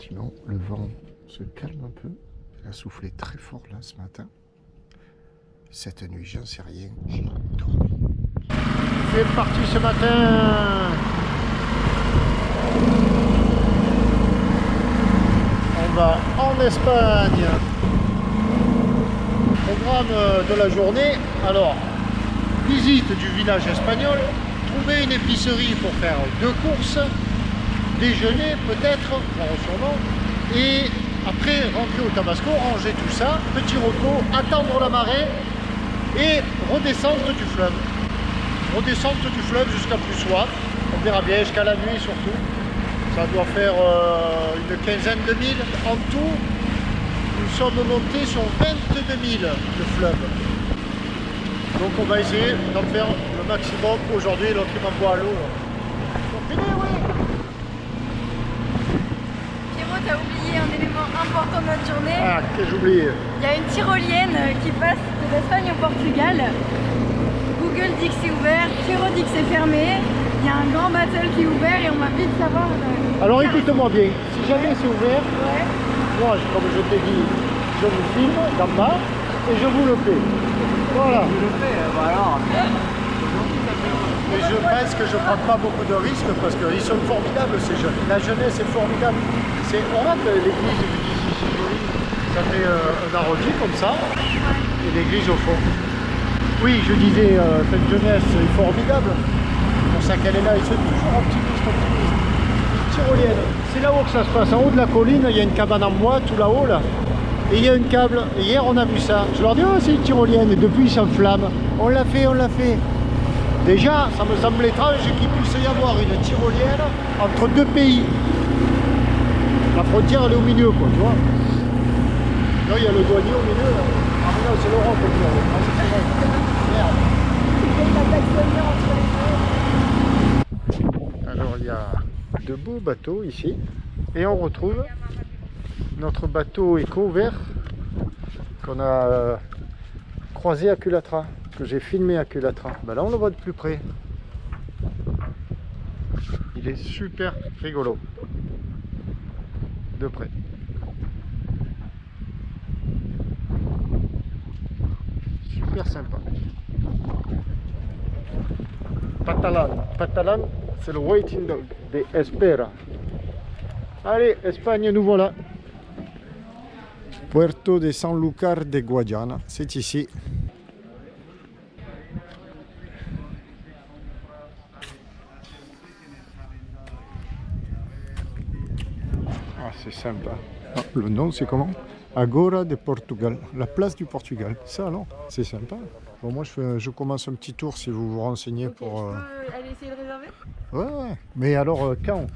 gentiment. Le vent se calme un peu. Il a soufflé très fort là ce matin. Cette nuit, j'en sais rien. J'ai dormi. C'est parti ce matin. On va en Espagne. Programme de la journée. Alors, visite du village espagnol. Trouver une épicerie pour faire 2 courses. Déjeuner peut-être, sûrement. Et après, rentrer au Tabasco, ranger tout ça. Petit repos, attendre la marée. Et redescente du fleuve. Redescente du fleuve jusqu'à plus soif. On verra bien jusqu'à la nuit surtout. Ça doit faire une quinzaine de milles en tout. Nous sommes montés sur 22 000 le fleuve. Donc on va essayer d'en faire le maximum aujourd'hui. L'autre il m'envoie à l'eau. Pierrot, t'as oublié un élément important de notre journée. Ah, qu'ai-je oublié? Il y a une tyrolienne qui passe de l'Espagne au Portugal. Google dit que c'est ouvert, Pierrot dit que c'est fermé. Il y a un grand battle qui est ouvert et on va vite savoir. Alors écoute-moi bien, si jamais c'est ouvert, ouais. moi comme je t'ai dit, je vous filme d'en bas et je vous le fais. Voilà. Je le fais, voilà. Mais je pense que je ne prends pas beaucoup de risques parce qu'ils sont formidables ces jeunes. La jeunesse est formidable. On rentre l'église du Dizzy, ça fait un arrondi comme ça et l'église au fond. Oui, je disais, cette jeunesse est formidable. C'est pour ça qu'elle est là, ils sont toujours optimistes. Tyrolienne, c'est là-haut que ça se passe. En haut de la colline, il y a une cabane en bois, tout là-haut là. Et il y a une câble. Et hier, on a vu ça. Je leur dis, oh, c'est une tyrolienne. Et depuis, ils s'enflamment. On l'a fait, on l'a fait. Déjà, ça me semble étrange qu'il puisse y avoir une tyrolienne entre 2 pays. La frontière, elle est au milieu, quoi, tu vois. Là, il y a le douanier au milieu, là. Ah, mais non, c'est l'Europe, au milieu. Ah, c'est vrai. Merde. Alors, il y a de beaux bateaux ici. Et on retrouve notre bateau éco-vert qu'on a croisé à Culatra, que j'ai filmé à Culatra. Ben là, on le voit de plus près. Il est super rigolo. De près. Super sympa. Catalan. Catalan, c'est le waiting dog de Espera. Allez, Espagne, nous voilà. Puerto de Sanlúcar de Guadiana, c'est ici. Ah, c'est sympa. Ah, le nom, c'est comment? Agora de Portugal, la place du Portugal. Ça, non? C'est sympa. Bon, moi, je commence un petit tour si vous vous renseignez Okay, pour... je peux aller essayer de réserver? Ouais. Mais alors, quand?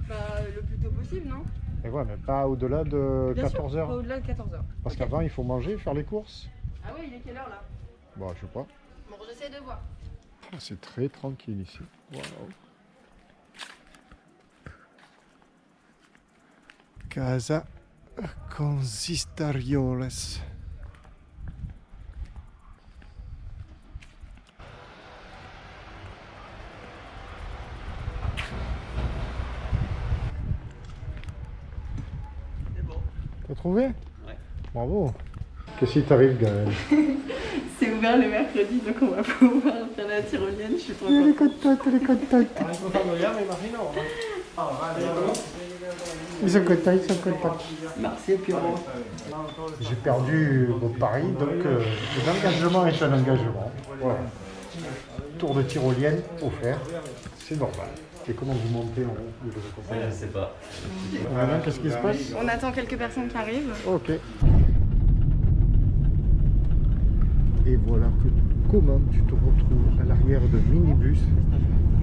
Bah, le plus tôt possible, non? Et ouais, mais pas au-delà de 14 Pas h. au-delà de 14 h. Parce qu'avant, il faut manger, faire les courses. Ah ouais, il est quelle heure là? Bon, je sais pas. Bon, j'essaie de voir. Ah, c'est très tranquille ici. Wow. Casa Consistorioles. T'as trouvé? Ouais. Bravo. Qu'est-ce qui t'arrive, Gaël? C'est ouvert le mercredi, donc on va pouvoir faire la tyrolienne, je suis trop contente. Elle est contente. Ils sont contents. Merci, Pierrot. J'ai perdu mon pari, donc l'engagement est un engagement. Voilà. Tour de tyrolienne offert, c'est normal. Et comment vous montez en haut? Je ne sais pas. Maintenant, qu'est-ce qui se passe? On attend quelques personnes qui arrivent. Ok. Et voilà comment tu te retrouves à l'arrière de minibus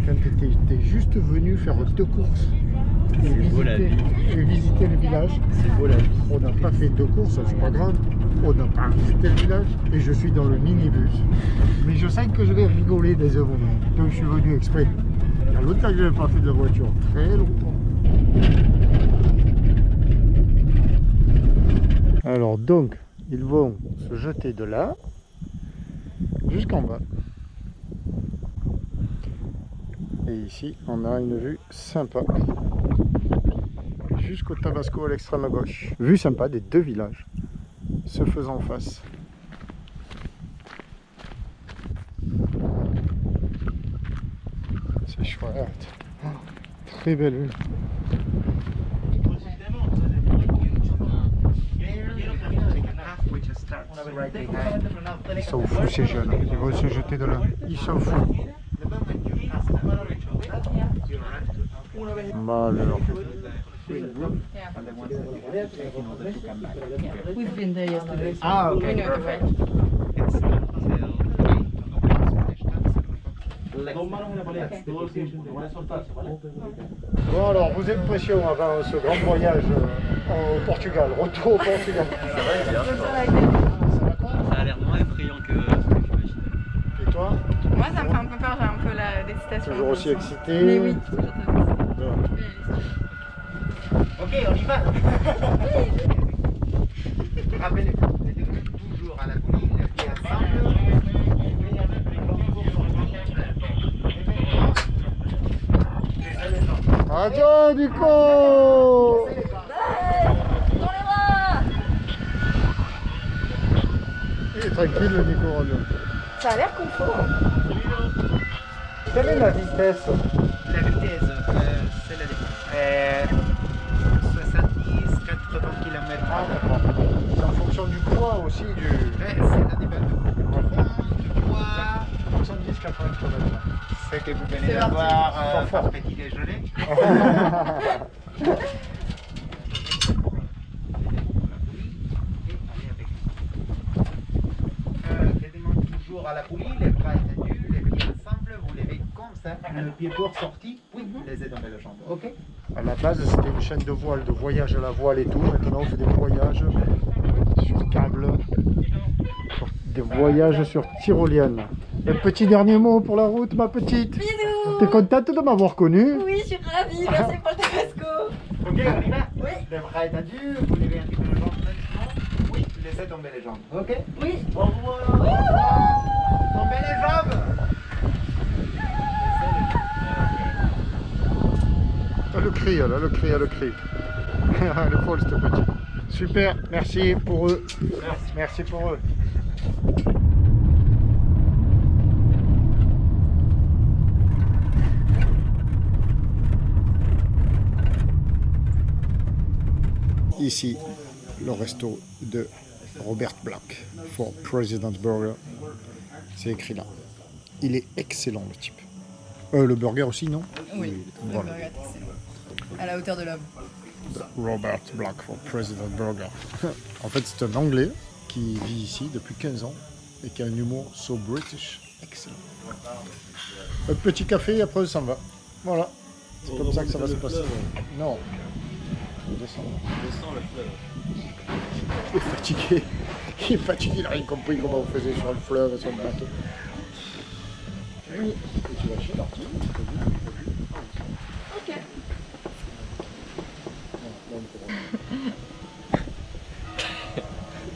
quand tu étais juste venu faire 2 courses et visiter le village. C'est beau la vie. On n'a pas fait 2 courses, c'est pas grave. On n'a pas visité le village et je suis dans le minibus. Mais je sens que je vais rigoler des moments. Donc je suis venu exprès. Il y a longtemps que je n'avais pas fait de voiture, très longtemps. Alors donc, ils vont se jeter de là jusqu'en bas. Et ici, on a une vue sympa. jusqu'au Tabasco à l'extrême gauche. Vue sympa des deux villages se faisant face. C'est chouette. Oh, très belle vue. Ils sont fous ces jeunes, ils vont se jeter de là. Ils sont fous. Bah alors. We've been there yesterday. Ah, ok. We know the way. Bon alors, vos impressions avant ce grand voyage au Portugal, retour au Portugal. Ça a l'air moins effrayant que ce que j'imaginais. Et toi? Moi, ça me fait un peu peur, j'ai un peu l'excitation. Toujours aussi excité? Mais oui, toujours. Ok, on y va. Rappelez-vous, c'était toujours à la colline, les pieds ensemble. Adieu Nico! Il est tranquille le Nico Radio. Ça a l'air confort. Quelle est la vitesse? La vitesse, c'est la différence. 70-80 km/h. Ah d'accord. C'est en fonction du poids aussi du... C'est la différence du poids. 70-80 km. C'est que vous venez C'est d'avoir par petit déjeuner. Je demande toujours à la poulie, les bras étendus, les pieds ensemble, vous levez comme ça, le pied port sorti, oui, les aides dans le jambe, ok? À la base c'était une chaîne de voile, de voyage à la voile et tout. Maintenant on fait des voyages sur câble, des voyages sur tyrolienne. Un petit dernier mot pour la route, ma petite. Bisous. T'es contente de m'avoir connu? Oui, je suis ravie, merci pour le Tabasco. Ok, on y va? Oui. Les bras étendus, vous levez un petit peu le jambe maintenant, oui, laissez tomber les jambes, ok? Oui. Au revoir. Tombez les jambes. Le cri, là, le cri, le cri. Elle est folle, cette petite. Super, merci pour eux. Merci pour eux. Ici, le resto de Robert Black for President's Burger. C'est écrit là. Il est excellent, le type. Le burger aussi, non? Oui, Voilà. le burger est excellent. À la hauteur de l'homme. Robert Black for President Burger. En fait, c'est un Anglais qui vit ici depuis 15 ans et qui a un humour so British. Excellent. Un petit café et après on s'en va. Voilà. C'est comme ça que ça va se passer. Non. On descend. Il est fatigué. Il est fatigué, il n'a rien compris comment on faisait sur le fleuve, sur le bateau. Oui. Et tu vas chez Martin. Ok.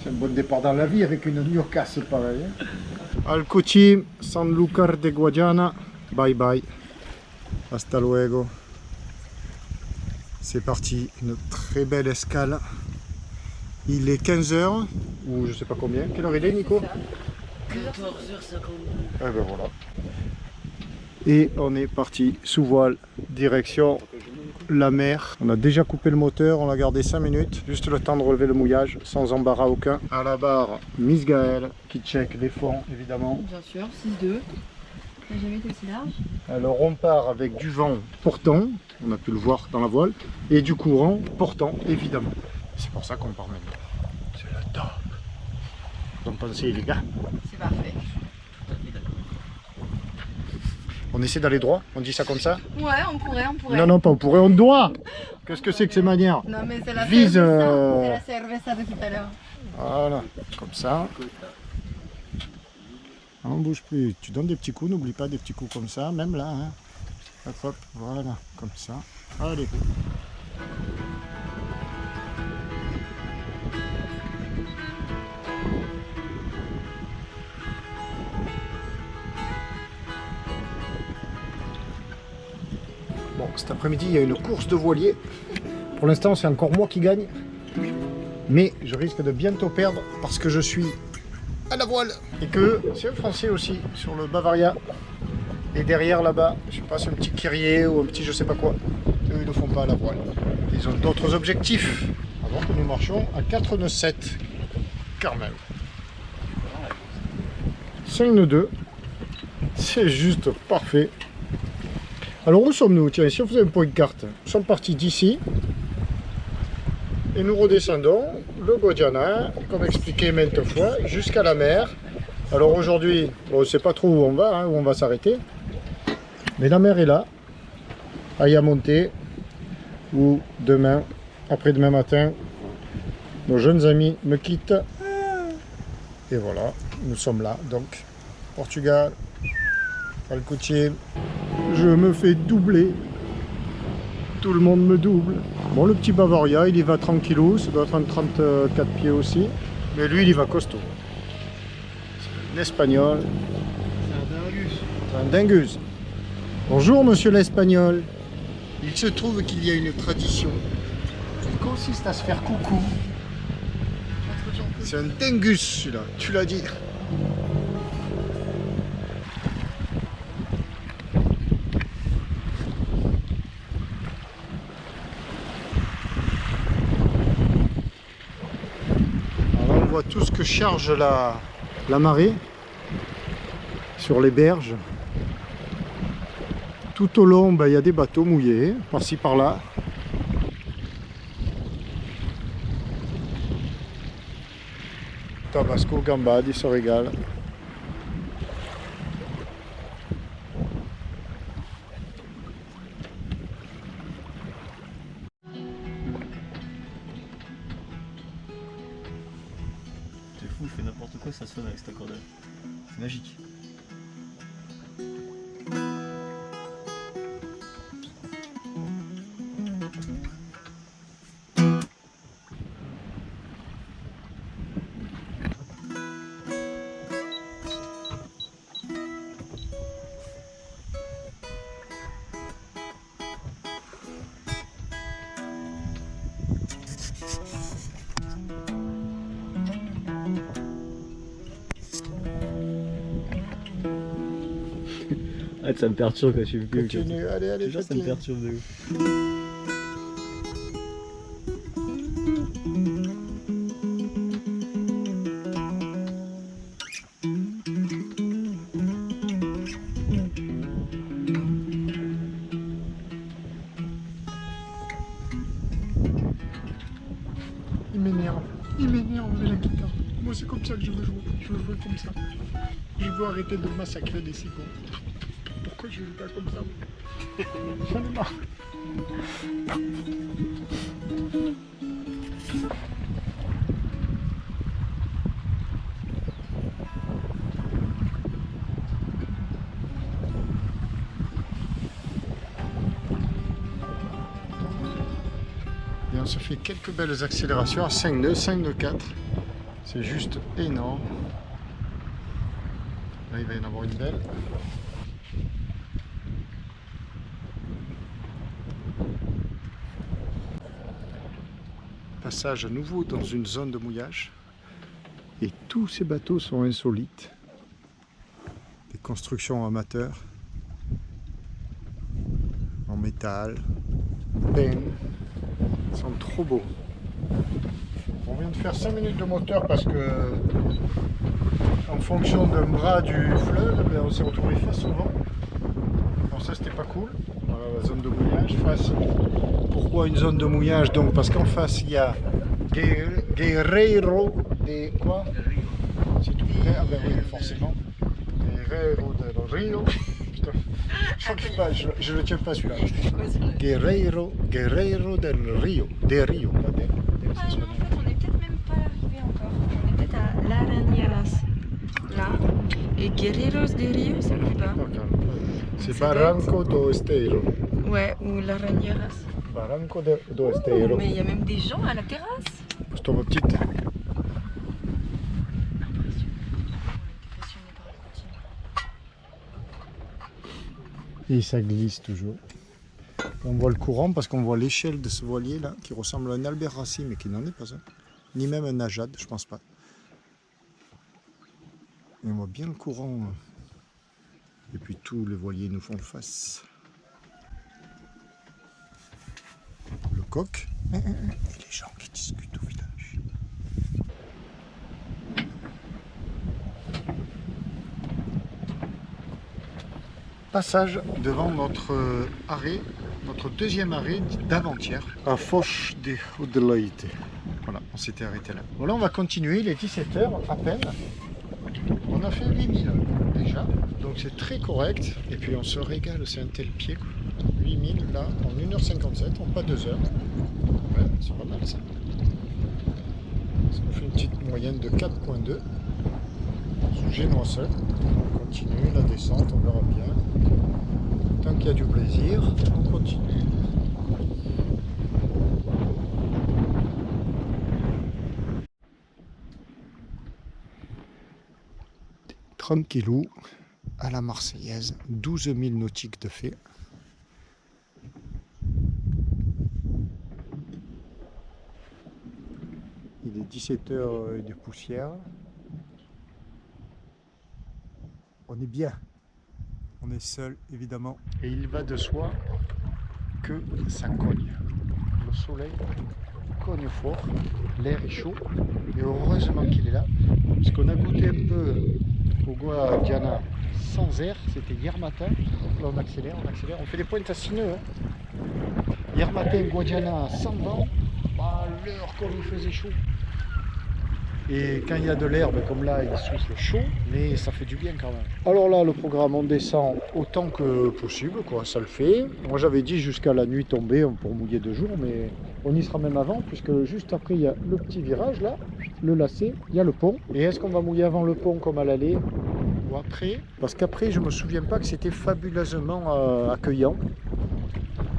C'est un bon départ dans la vie avec une gnoccasse pareil. Alcoci, Sanlúcar de Guadiana, bye bye, hasta luego. C'est parti, une très belle escale. Il est 15h, ou je sais pas combien. Quelle heure il est, Nico? 14h52. Eh ben voilà. Et on est parti sous voile, direction la mer. On a déjà coupé le moteur, on l'a gardé 5 minutes, juste le temps de relever le mouillage, sans embarras aucun. À la barre, Miss Gaëlle qui check les fonds évidemment. Bien sûr, 6-2. Ça n'a jamais été aussi large. Alors on part avec du vent portant, on a pu le voir dans la voile, et du courant portant évidemment. C'est pour ça qu'on part maintenant. C'est le top. Vous en pensez les gars? C'est parfait. On essaie d'aller droit, on dit ça comme ça? Ouais, on pourrait. Non, non, pas on pourrait, on doit. Qu'est-ce que c'est que ces manières? Non, mais c'est la Vise, cerveza. C'est la cerveza de tout à l'heure. Voilà, comme ça. On bouge plus. Tu donnes des petits coups, n'oublie pas des petits coups comme ça, même là. Hein. Hop, hop, voilà, comme ça. Allez. Bon, cet après-midi, il y a une course de voilier Pour l'instant, c'est encore moi qui gagne. Mais je risque de bientôt perdre parce que je suis à la voile. Et que c'est un Français aussi sur le Bavaria. Et derrière là-bas, je sais pas, c'est un petit Kyrie ou un petit je sais pas quoi. Eux, ils ne font pas à la voile. Ils ont d'autres objectifs. Alors que nous marchons à 4 nœuds 7. Quand même. 5 nœuds 2. C'est juste parfait. Alors où sommes-nous? Tiens, si on faisait un point de carte. Nous sommes partis d'ici. Et nous redescendons le Guadiana, comme expliqué maintes fois, jusqu'à la mer. Alors aujourd'hui, on ne sait pas trop où on va, hein, où on va s'arrêter. Mais la mer est là, à y monter. Ou demain, après-demain matin, nos jeunes amis me quittent. Et voilà, nous sommes là. Donc, Portugal, Alcotier. Je me fais doubler. Tout le monde me double. Bon, le petit Bavaria, il y va tranquillou, ça doit être un 34 pieds aussi. Mais lui, il y va costaud. C'est un Espagnol. C'est un dingus. C'est un dingus. Bonjour, monsieur l'Espagnol. Il se trouve qu'il y a une tradition qui consiste à se faire coucou. C'est un dingus, celui-là. Tu l'as dit. On voit tout ce que charge la marée sur les berges. Tout au long, il y a des bateaux mouillés, par-ci par-là. Tabasco, gambade, ils se régalent. C'est fou, il fait n'importe quoi, ça sonne avec cet accordeur. C'est magique. Ah, ça me perturbe quand je suis plus. Continue, allez, allez, Déjà, ça me perturbe de ouf. Il m'énerve de la guitare. Moi c'est comme ça que je veux jouer. Je veux jouer comme ça. Je veux arrêter de massacrer des cigons. Pourquoi je joue pas comme ça? J'en ai marre. Et on se fait quelques belles accélérations à 5 nœuds, 5 nœuds 4. C'est juste énorme. Là il va y en avoir une belle. Passage à nouveau dans une zone de mouillage. Et tous ces bateaux sont insolites. Des constructions amateurs. En métal. Peine. Ils sont trop beaux. On vient de faire 5 minutes de moteur parce que en fonction d'un bras du fleuve, on s'est retrouvé face au vent. Alors ça c'était pas cool. Voilà la zone de mouillage face. Pourquoi une zone de mouillage? Donc parce qu'en face il y a Guerreiro de quoi? C'est tout près. Ah ben oui forcément. Guerreiro del Rio. Putain. Je le tiens pas celui-là. Guerreiro del Rio. Des Rio, pas des. Ah non, en fait, on est peut-être même pas arrivé encore. On est peut-être à Laranjeiras, là. Et Guerreiros de Rio, c'est plus bas. C'est Barranco do Esteiro. Ouais, ou Laranjeiras. Barranco do Esteiro. Mais il y a même des gens à la terrasse. Pousse-toi ma petite. Et ça glisse toujours. On voit le courant parce qu'on voit l'échelle de ce voilier là qui ressemble à un Albert Racine mais qui n'en est pas un. Ni même un Najad, je pense pas. Et on voit bien le courant. Et puis tous les voiliers nous font face. Le coq et les gens qui discutent au village. Passage devant notre arrêt, notre deuxième arrêt d'avant-hier, à Foch de Houdelaïte. Voilà, on s'était arrêté là. Voilà, on va continuer, il est 17h à peine. On a fait 8000 déjà, donc c'est très correct. Et puis on se régale, c'est un tel pied. 8000 là, en 1h57, en pas 2 heures. Ouais, c'est pas mal ça. Ça nous fait une petite moyenne de 4.2. Sous Génois seul. On continue la descente, on verra bien. Tant qu'il y a du plaisir, on continue. Tranquillou, à la Marseillaise, 12 000 nautiques de fait. Il est 17h de poussière. On est bien. On est seul, évidemment. Et il va de soi que ça cogne. Le soleil cogne fort, l'air est chaud, mais heureusement qu'il est là, parce qu'on a goûté un peu au Guadiana sans air, c'était hier matin. Là on accélère, on fait des pointes à 6 nœuds. Hein. Hier matin, Guadiana sans vent, bah, l'heure comme il faisait chaud. Et quand il y a de l'herbe, comme là, il souffle chaud, mais ça fait du bien quand même. Alors là, le programme, on descend autant que possible, quoi, ça le fait. Moi, j'avais dit jusqu'à la nuit tombée pour mouiller 2 jours, mais on y sera même avant, puisque juste après, il y a le petit virage, là, le lacet, il y a le pont. Et est-ce qu'on va mouiller avant le pont, comme à l'aller, ou après? Parce qu'après, je me souviens pas que c'était fabuleusement accueillant.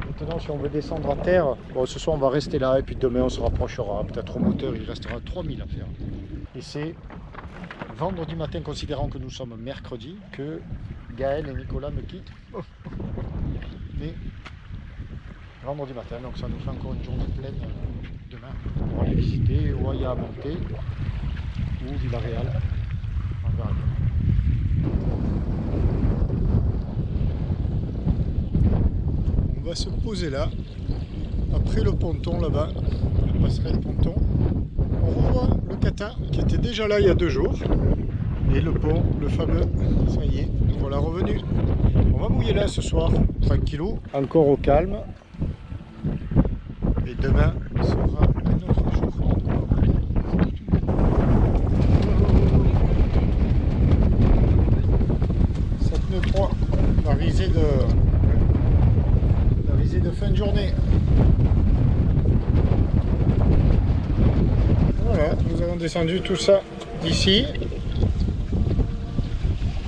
Maintenant, si on veut descendre à terre, bon, ce soir on va rester là et puis demain on se rapprochera. Peut-être au moteur, il restera 3000 à faire. Et c'est vendredi matin, considérant que nous sommes mercredi, que Gaël et Nicolas me quittent. Mais vendredi matin, donc ça nous fait encore une journée pleine demain pour aller visiter Oaya Monté ou Villarreal. On verra bien. On va se poser là, après le ponton là-bas, la passerelle ponton. On revoit le Kata qui était déjà là il y a 2 jours. Et le pont, le fameux, ça y est, nous voilà revenus. On va mouiller là ce soir, tranquillou, encore au calme. Et demain sera un autre jour. Cette nœud 3, la risée de fin de journée. Voilà, nous avons descendu tout ça d'ici.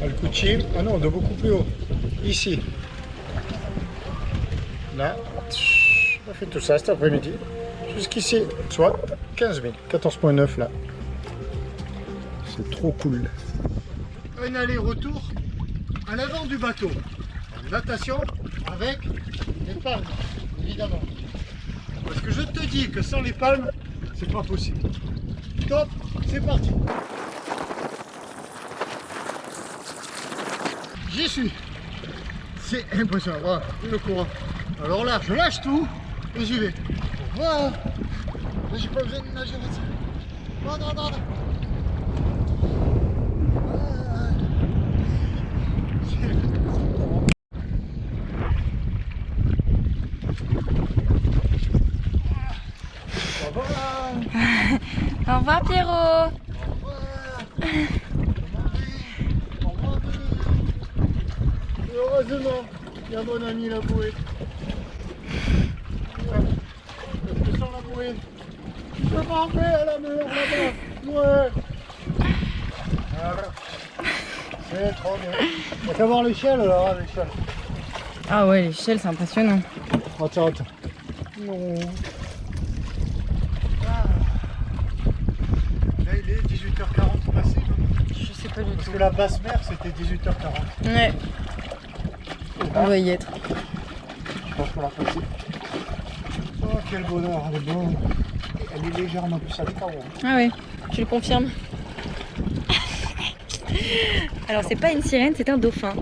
Al-Kouchim, ah non, de beaucoup plus haut. Ici. Là, on a fait tout ça cet après-midi. Jusqu'ici, soit 15 000, 14.9 là. C'est trop cool. Un aller-retour à l'avant du bateau. Natation avec les palmes, évidemment. Parce que je te dis que sans les palmes, c'est pas possible. Top, c'est parti. J'y suis. C'est impressionnant. Voilà, le courant. Alors là, je lâche tout et j'y vais. Voilà. Là, j'ai pas besoin de nager là-dessus. Non, non, non, non. Au revoir Pierrot. Heureusement, il y a mon ami la bouée. Je sens la bouée. Je m'en vais à la mer là-bas. Ouais. Voilà. C'est trop bien. On va qu'à voir l'échelle alors, hein, l'échelle. Ah ouais, l'échelle c'est impressionnant. Attends, attends. Non. Là il est 18h40 passé. Je sais pas du Parce tout. que la basse mer c'était 18h40. Ouais. On doit y être. pense qu'on l'a passé. Oh, quel bonheur, elle est bonne. Elle est légèrement plus salée qu'avant. Ah oui, je le confirme. Alors c'est pas une sirène, c'est un dauphin.